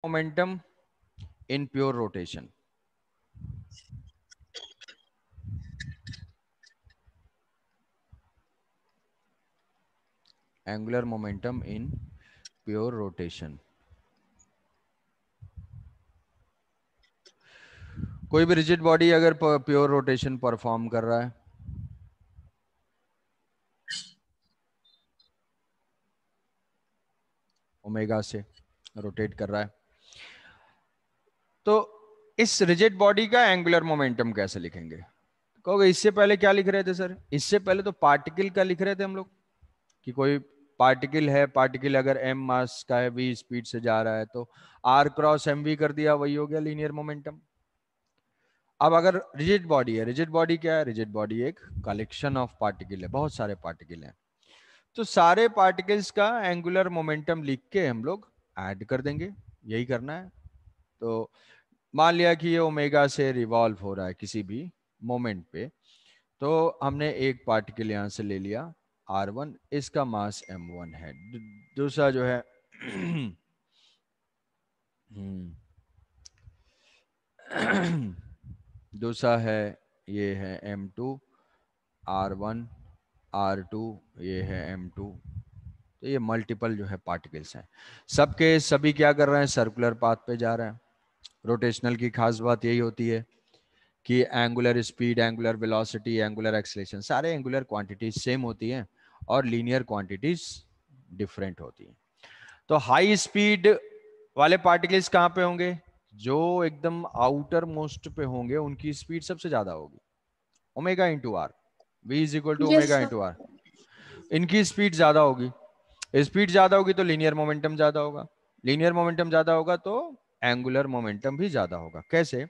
momentum in pure rotation. Angular momentum in pure rotation. कोई भी rigid body अगर pure rotation perform कर रहा है, ओमेगा से रोटेट कर रहा है, तो इस रिजिड बॉडी का एंगुलर मोमेंटम कैसे लिखेंगे? कहोगे इससे पहले क्या लिख रहे थे सर? इससे पहले तो पार्टिकल का लिख रहे थे हम लोग कि कोई पार्टिकल है, पार्टिकल अगर m मास का है, v स्पीड से जा रहा है, तो r क्रॉस mv कर दिया, वही हो गया लीनियर मोमेंटम। अब अगर रिजिड बॉडी है, रिजिड बॉडी क्या है? रिजिड बॉडी एक कलेक्शन ऑफ पार्टिकल है, बहुत सारे पार्टिकल हैं, तो सारे पार्टिकल्स का एंगुलर मोमेंटम लिख के हम लोग ऐड कर देंगे, यही करना है। तो मान लिया कि ये ओमेगा से रिवॉल्व हो रहा है किसी भी मोमेंट पे, तो हमने एक पार्टिकल यहां से ले लिया r1, इसका मास m1 है। दूसरा जो है दूसरा है, ये है m2, r1 r2, ये है m2। तो ये मल्टीपल जो है पार्टिकल्स हैं, सबके सभी क्या कर रहे हैं? सर्कुलर पाथ पे जा रहे हैं। रोटेशनल की खास बात यही होती है कि angular speed, angular velocity, angular acceleration, सारे एंगुलर क्वांटिटीज सेम होती हैं और लीनियर क्वांटिटीज डिफरेंट होती हैं। तो हाई स्पीड वाले पार्टिकल्स कहाँ पे होंगे? जो एकदम आउटर मोस्ट पे होंगे, उनकी स्पीड सबसे ज्यादा होगी, omega into R, V is equal to yes omega sir. Into R. इनकी स्पीड ज्यादा होगी, स्पीड ज्यादा होगी तो लीनियर मोमेंटम ज्यादा होगा, लीनियर मोमेंटम ज्यादा होगा तो एंगुलर मोमेंटम भी ज्यादा होगा। कैसे?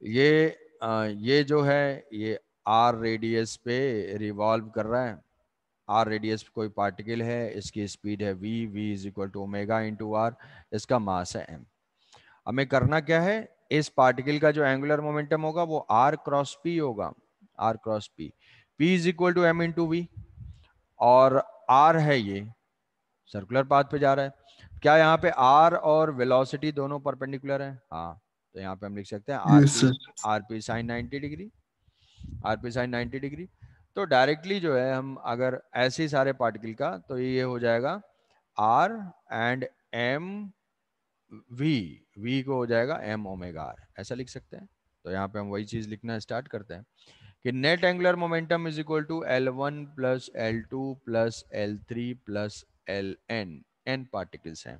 ये जो है, ये आर रेडियस पे रिवॉल्व कर रहा है, आर रेडियस पे कोई पार्टिकल है, इसकी स्पीड है v, v is equal to omega into R, इसका मास है m। हमें करना क्या है? इस पार्टिकल का जो एंगुलर मोमेंटम होगा वो r क्रॉस p होगा, r cross p, p is equal to m into V, और r है ये सर्कुलर पाथ पे जा रहा है। क्या यहाँ पे r और वेलोसिटी दोनों परपेंडिकुलर हैं? हाँ, तो यहाँ पे हम लिख सकते हैं yes sir. R P sine 90 degree, R P sine 90 degree. तो डायरेक्टली जो है, हम अगर ऐसे ही सारे पार्टिकल का, तो ये हो जाएगा r and m v, v को हो जाएगा m ओमेगा r, ऐसा लिख सकते हैं। तो यहाँ पे हम वही चीज लिखना स्टार्ट करते हैं कि net angular momentum is equal to L1 plus L2 plus L3 plus Ln, n particles हैं।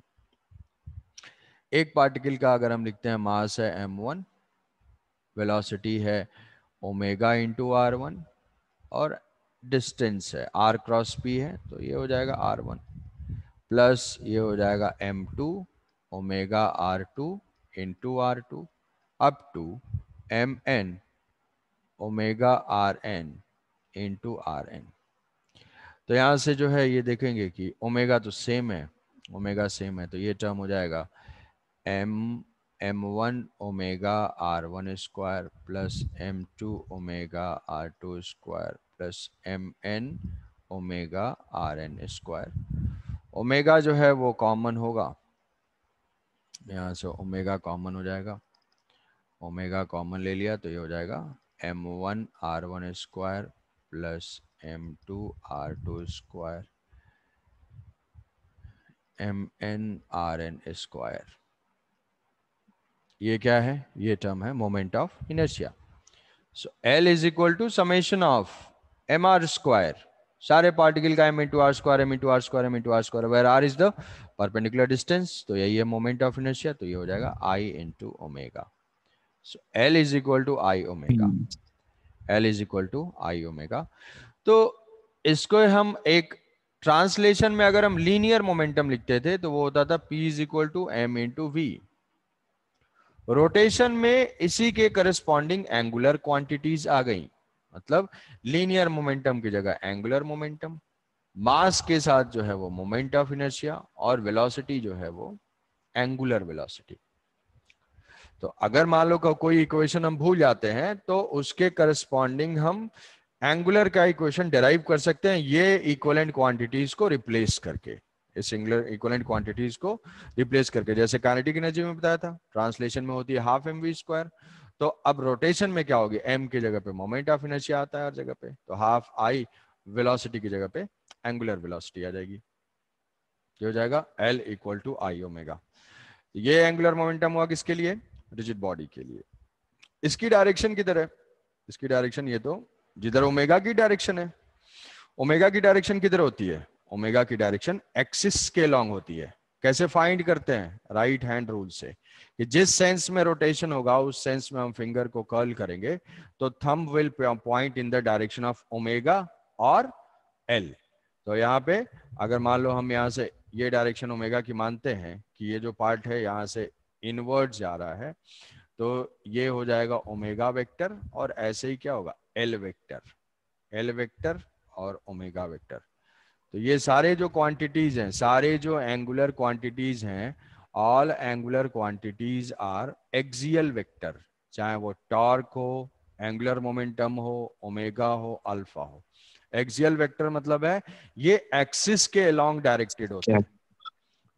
एक पार्टिकल का अगर हम लिखते हैं मास है m1, वेलोसिटी है ओमेगा इंटू r1, और डिस्टेंस है r क्रॉस p है, तो ये हो जाएगा r1 प्लस ये हो जाएगा m2 omega r2 into r2 up to mn omega rn into rn। तो यहाँ से जो है ये देखेंगे कि ओमेगा तो सेम है, ओमेगा सेम है, तो ये टर्म हो जाएगा m1 omega r1 square plus m2 omega r2 square plus mn omega rn square. Omega जो है वो कॉमन होगा, यहाँ से ओमेगा कॉमन हो जाएगा, ओमेगा कॉमन ले लिया तो ये हो जाएगा m1 r1 square plus m2 r2 square mn rn square. ये क्या है? ये टर्म है moment of inertia. So L is equal to summation of M R square, सारे पार्टिकल का m into R square, m into R square, m into R square, where r is the perpendicular distance, तो यही है moment of inertia, तो ये हो जाएगा I into omega. So L is equal to I omega, L is equal to I omega. तो इसको हम एक ट्रांसलेशन में अगर हम लीनियर मोमेंटम लिखते थे तो वो होता था P is equal to m into V. Rotation में इसी के करस्पॉन्डिंग एंगुलर क्वांटिटीज आ गई, मतलब लीनियर मोमेंटम की जगह एंगुलर मोमेंटम, मास के साथ जो है वो मोमेंट ऑफ इनर्शिया, और वेलोसिटी जो है वो एंगुलर वेलोसिटी। तो अगर मान लो कोई इक्वेशन हम भूल जाते हैं तो उसके करस्पॉन्डिंग हम एंगुलर का इक्वेशन डिराइव कर सकते हैं, ये इक्विवेलेंट क्वांटिटीज को रिप्लेस करके। इस सिंगुलर इक्विवेलेंट क्वांटिटीज को रिप्लेस करके। जैसे काइनेटिक एनर्जी में बताया था, ट्रांसलेशन में होती है हाफ mv स्क्वायर, तो अब रोटेशन में क्या होगी, m की जगह पे मोमेंट ऑफ इनर्शिया आता है हर जगह पे, तो हाफ i वेलोसिटी की जगह पे एंगुलर वेलोसिटी आ जाएगी, ये हो जाएगा L equal to I omega. ये एंगुलर मोमेंटम हुआ किसके लिए, रिजिड बॉडी के लिए। इसकी डायरेक्शन किधर है, इसकी डायरेक्शन ये तो जिधर ओमेगा की डायरेक्शन है, ओमेगा की डायरेक्शन किधर होती है, ओमेगा की डायरेक्शन एक्सिस के लॉन्ग होती है। कैसे फाइंड करते हैं, राइट हैंड रूल से, कि जिस सेंस में रोटेशन होगा उस सेंस में हम फिंगर को कर्ल करेंगे, तो thumb will point in the direction of omega और एल। तो यहाँ पे अगर मान लो हम यहाँ से ये डायरेक्शन ओमेगा की मानते हैं कि ये जो पार्ट है यहाँ से इनवर्ड जा रहा है, तो ये हो जाएगा ओमेगा वेक्टर, और ऐसे ही क्या होगा एल वेक्टर, एल वेक्टर और ओमेगा वेक्टर। तो ये सारे जो क्वांटिटीज हैं, सारे जो एंगुलर क्वांटिटीज हैं, all angular quantities are axial vector, चाहे वो टॉर्क हो, एंगुलर मोमेंटम हो, ओमेगा हो, अल्फा हो। एक्सियल वेक्टर मतलब है ये एक्सिस के अलोंग डायरेक्टेड होते क्या? हैं,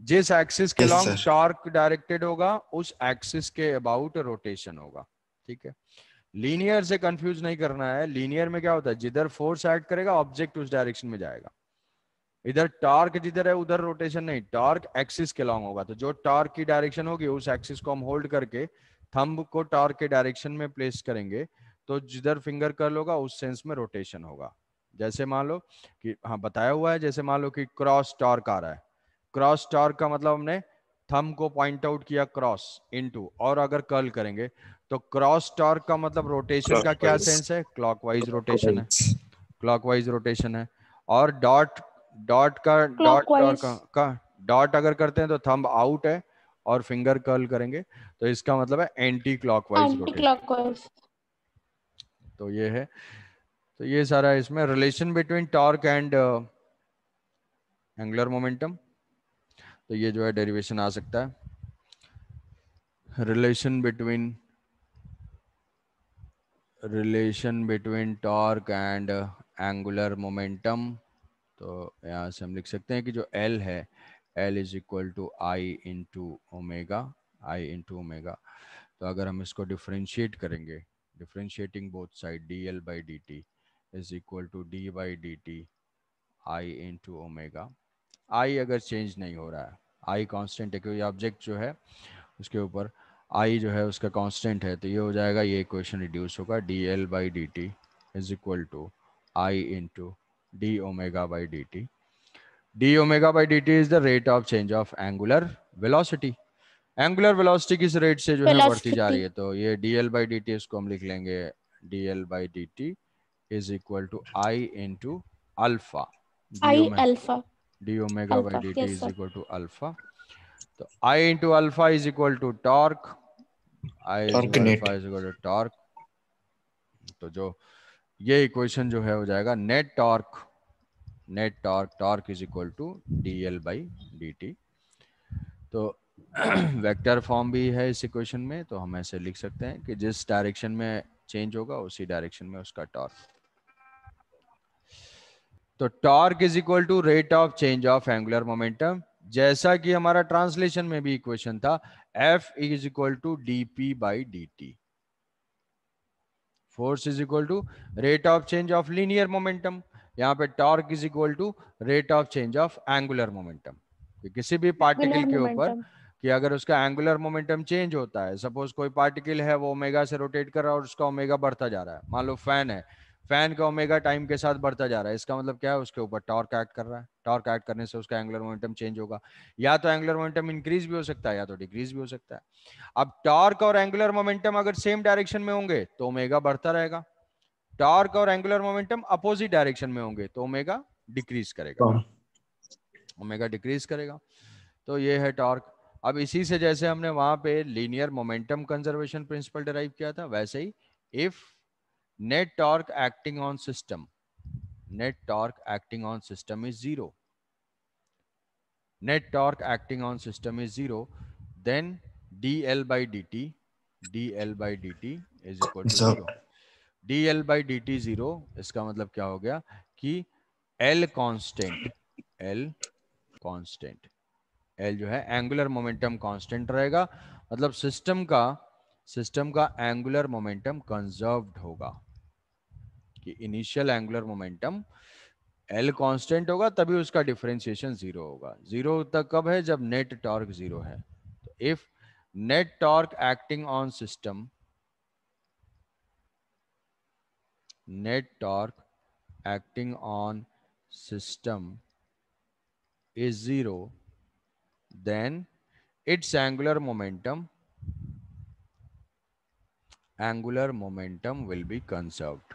जिस एक्सिस के yes along sir. Torque directed होगा उस एक्सिस के अबाउट रोटेशन होगा, ठीक है। लीनियर से कंफ्यूज नहीं करना है, लीनियर में क्या होता है, जिधर फोर्स एक्ट करेगा ऑब्जेक्ट उस डायरेक्शन में जाएगा। इधर टॉर्क जिधर है उधर रोटेशन नहीं, टॉर्क एक्सिस के लॉन्ग होगा, तो जो टॉर्क की डायरेक्शन होगी उस एक्सिस को हम होल्ड करके थंब को टॉर्क के डायरेक्शन में प्लेस करेंगे, तो जिधर फिंगर कर्ल होगा उस सेंस में रोटेशन होगा। जैसे मान लो कि हाँ बताया हुआ है, जैसे मान लो कि क्रॉस टॉर्क आ रहा है, क्रॉस टॉर्क का मतलब हमने थंब को पॉइंट आउट किया क्रॉस इनटू, और अगर कर्ल करेंगे तो क्रॉस टॉर्क का मतलब रोटेशन का क्या क्लॉकवाइज। सेंस है, क्लॉकवाइज रोटेशन है, क्लॉकवाइज। क्लॉकवाइज रोटेशन है। और डॉट, डॉट का डॉट क्लॉकवाइज। का डॉट अगर करते हैं तो थंब आउट है, और फिंगर कर्ल करेंगे तो इसका मतलब है anti clockwise anti rotation. Clockwise. तो ये है, तो ये सारा इसमें relation between torque and angular momentum, तो ये जो है डेरिवेशन आ सकता है, relation between torque and angular momentum. तो यहाँ से हम लिख सकते हैं कि जो L है, L is equal to I into omega, I into omega. तो अगर हम इसको डिफ्रेंशिएट करेंगे, differentiating both side, D L by D T is equal to D by D T I into omega. I अगर change नहीं हो रहा है, आई कांस्टेंट है क्योंकि ऑब्जेक्ट जो है उसके ऊपर आई जो है उसका कांस्टेंट है, तो ये हो जाएगा, ये इक्वेशन रिड्यूस होगा, d L by D T is equal to I into d omega by D t. D omega by D T is the rate of change of angular velocity. Angular velocity किस rate से जो है बढ़ती जा रही velocity. है, तो ये D L by D T इसको हम लिख लेंगे, D L by D T is equal to I into alpha, D I omega alpha. D omega by alpha, D T yes is sir. Equal to alpha. तो I into alpha is equal to torque, I is torque net. Alpha is equal to torque. तो जो ये equation जो है हो जाएगा net torque, net torque, torque is equal to d L by D t. तो vector form भी है इस इक्वेशन में, तो हम ऐसे लिख सकते हैं कि जिस डायरेक्शन में चेंज होगा उसी डायरेक्शन में उसका टॉर्क। तो torque is equal to rate of change of angular momentum, जैसा कि हमारा ट्रांसलेशन में भी इक्वेशन था, F is equal to d p by D t. Force is equal to rate of change of linear momentum, यहाँ पे torque is equal to rate of change of angular momentum. किसी भी particle angular के ऊपर momentum. कि अगर उसका angular momentum change होता है, सपोज कोई पार्टिकल है वो ओमेगा से रोटेट कर रहा है और उसका ओमेगा बढ़ता जा रहा है, मान लो फैन है, फैन का ओमेगा टाइम के साथ बढ़ता जा रहा है, इसका मतलब क्या है, उसके ऊपर टॉर्क एक्ट कर रहा है, टॉर्क एक्ट करने से उसका एंगुलर मोमेंटम चेंज होगा। या तो एंगुलर मोमेंटम इंक्रीज भी हो सकता है या तो डिक्रीज भी हो सकता है। अब टॉर्क और एंगुलर मोमेंटम अगर सेम डायरेक्शन में होंगे तो ओमेगा बढ़ता रहेगा, टॉर्क और एंगुलर मोमेंटम अपोजिट डायरेक्शन में होंगे तो ओमेगा डिक्रीज करेगा, ओमेगा डिक्रीज करेगा। तो ये है टॉर्क। अब इसी से जैसे हमने वहां पे linear momentum conservation principle derive किया था, वैसे ही if net torque acting on system, net torque acting on system is zero, net torque acting on system is zero, then dl by dt, dl by dt is equal to sir zero। dl by dt zero, इसका मतलब क्या हो गया कि L constant, L constant. L जो है angular momentum constant रहेगा, मतलब सिस्टम का एंगुलर मोमेंटम कंजर्व्ड होगा, कि initial angular momentum L constant होगा तभी उसका डिफरेंशिएशन जीरो होगा। जीरो तक कब है? जब नेट टॉर्क जीरो है। तो if net torque acting on system, net torque acting on system is zero, then its angular momentum will be conserved.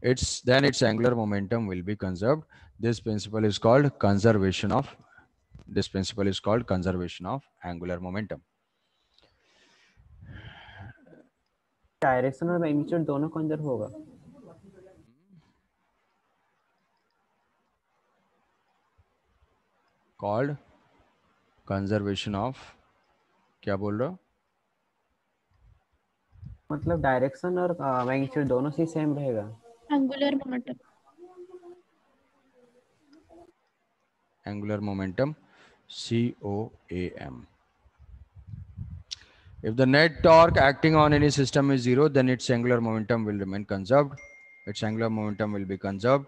Its angular momentum will be conserved. This principle is called conservation of angular momentum. Direction और magnitude दोनों conserve होगा। Called conservation of, क्या बोल रहे हो? मतलब direction और magnitude दोनों से सेम रहेगा। Angular momentum, Angular momentum, COAM. If the net torque acting on any system is zero, then its angular momentum will remain conserved. Its angular momentum will be conserved.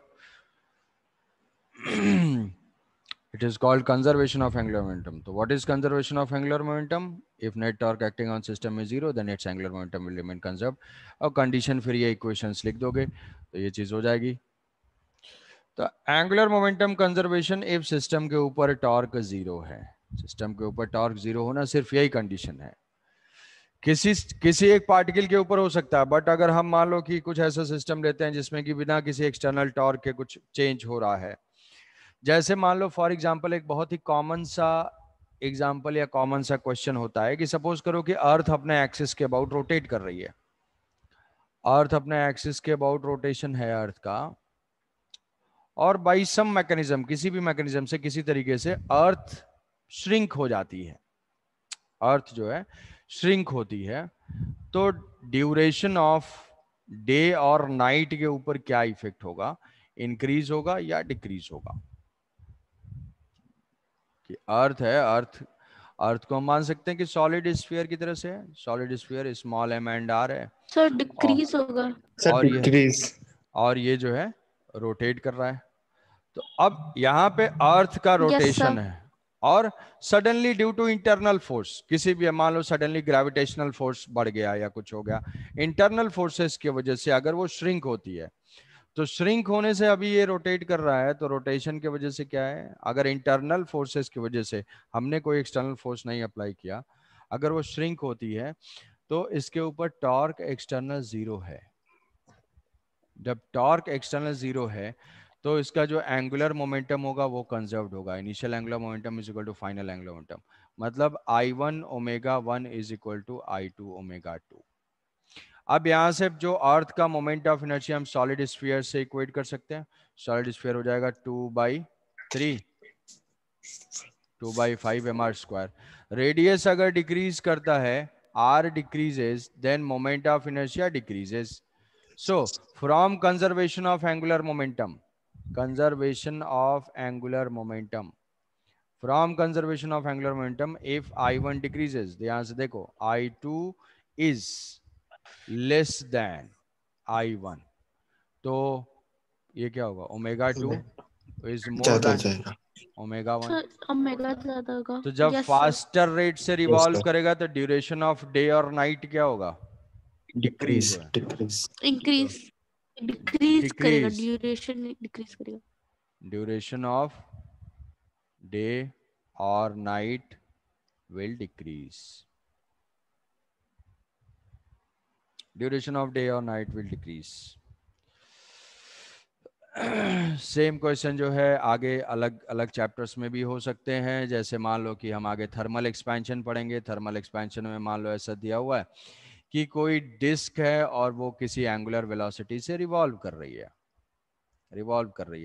It is called conservation of angular momentum. So what is conservation of angular momentum? If net torque acting on system is zero, then its angular momentum will remain conserved. और condition फिर ये equations लिख दोगे तो ये चीज हो जाएगी। तो angular momentum conservation if system के ऊपर टॉर्क जीरो है। सिस्टम के ऊपर टॉर्क जीरो होना सिर्फ यही कंडीशन है। किसी एक पार्टिकल के ऊपर हो सकता है, बट अगर हम मान लो कि कुछ ऐसा सिस्टम लेते हैं जिसमें कि बिना किसी एक्सटर्नल टॉर्क के कुछ चेंज हो रहा है, जैसे मान लो फॉर एग्जांपल एक बहुत ही कॉमन सा एग्जांपल या कॉमन सा क्वेश्चन होता है कि सपोज करो कि अर्थ अपने एक्सिस के अबाउट रोटेट कर रही है। अर्थ अपने एक्सिस के अबाउट रोटेशन है अर्थ का, और बाई सम मैकेनिज्म, किसी भी मैकेनिज्म से किसी तरीके से अर्थ श्रिंक हो जाती है, अर्थ जो है श्रिंक होती है, तो ड्यूरेशन ऑफ डे और नाइट के ऊपर क्या इफेक्ट होगा? इंक्रीज होगा या डिक्रीज होगा? कि अर्थ है, अर्थ को हम मान सकते हैं कि सॉलिड स्फीयर की तरह से है। Solid sphere small M and R है, सर डिक्रीज होगा। और ये जो है रोटेट कर रहा है। तो अब यहाँ पे अर्थ का रोटेशन है, और suddenly due to internal force, किसी भी मान लो सडनली ग्रेविटेशनल फोर्स बढ़ गया या कुछ हो गया, इंटरनल फोर्सेस की वजह से अगर वो श्रिंक होती है, तो श्रिंक होने से अभी ये रोटेट कर रहा है, तो रोटेशन की वजह से क्या है? अगर इंटरनल फोर्सेस की वजह से, हमने कोई एक्सटर्नल फोर्स नहीं अप्लाई किया, अगर वो श्रिंक होती है तो इसके ऊपर टॉर्क एक्सटर्नल जीरो है। जब टॉर्क एक्सटर्नल जीरो है तो इसका जो एंगुलर मोमेंटम होगा वो कंजर्व्ड होगा। Initial angular momentum is equal to final angular momentum, मतलब I1 omega 1 is equal to I2 omega 2। अब यहां से जो अर्थ का मोमेंट ऑफ इनर्शिया हम सॉलिड स्फीयर से इक्वेट कर सकते हैं। सॉलिड स्फीयर हो जाएगा 2/3, 2/5 mr²। रेडियस अगर डिक्रीज करता है, r decreases, then moment of inertia decreases. So, from conservation of angular momentum, from conservation of angular momentum, if I1 decreases, ध्यान से देखो, I2 is less than I1, तो ये क्या होगा? Omega 2 is more than omega 1। Omega ज्यादा होगा। तो जब फास्टर रेट से रिवॉल्व करेगा तो ड्यूरेशन ऑफ डे और नाइट क्या होगा? डिक्रीज होगा, इंक्रीज डिक्रीज करेगा, ड्यूरेशन डिक्रीज करेगा। ड्यूरेशन ऑफ डे और night will decrease, duration of day or night will decrease। Same question जो है आगे अलग अलग चैप्टर्स में भी हो सकते हैं। जैसे मान लो कि हम आगे थर्मल एक्सपेंशन पढ़ेंगे। थर्मल एक्सपेंशन में मान लो ऐसा दिया हुआ है कि कोई डिस्क है और वो किसी एंगुलर वेलोसिटी से रिवॉल्व कर रही है,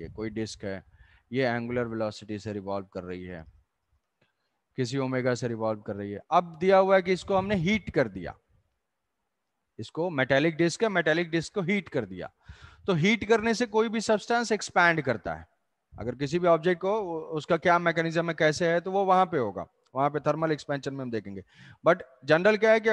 कोई डिस्क है, ये एंगुलर वेलोसिटी से रिवॉल्व कर रही है, किसी ओमेगा से रिवॉल्व कर रही है। अब दिया हुआ है कि इसको हमने हीट कर दिया, इसको मेटेलिक डिस्क है, मेटेलिक डिस्क को हीट कर दिया, तो हीट करने से कोई भी सब्सटेंस एक्सपैंड करता है। अगर किसी भी ऑब्जेक्ट को, उसका क्या मैकेनिज्म है, कैसे है, तो वो वहां पे होगा, वहां पे थर्मल एक्सपेंशन में हम देखेंगे। बट जनरल क्या है कि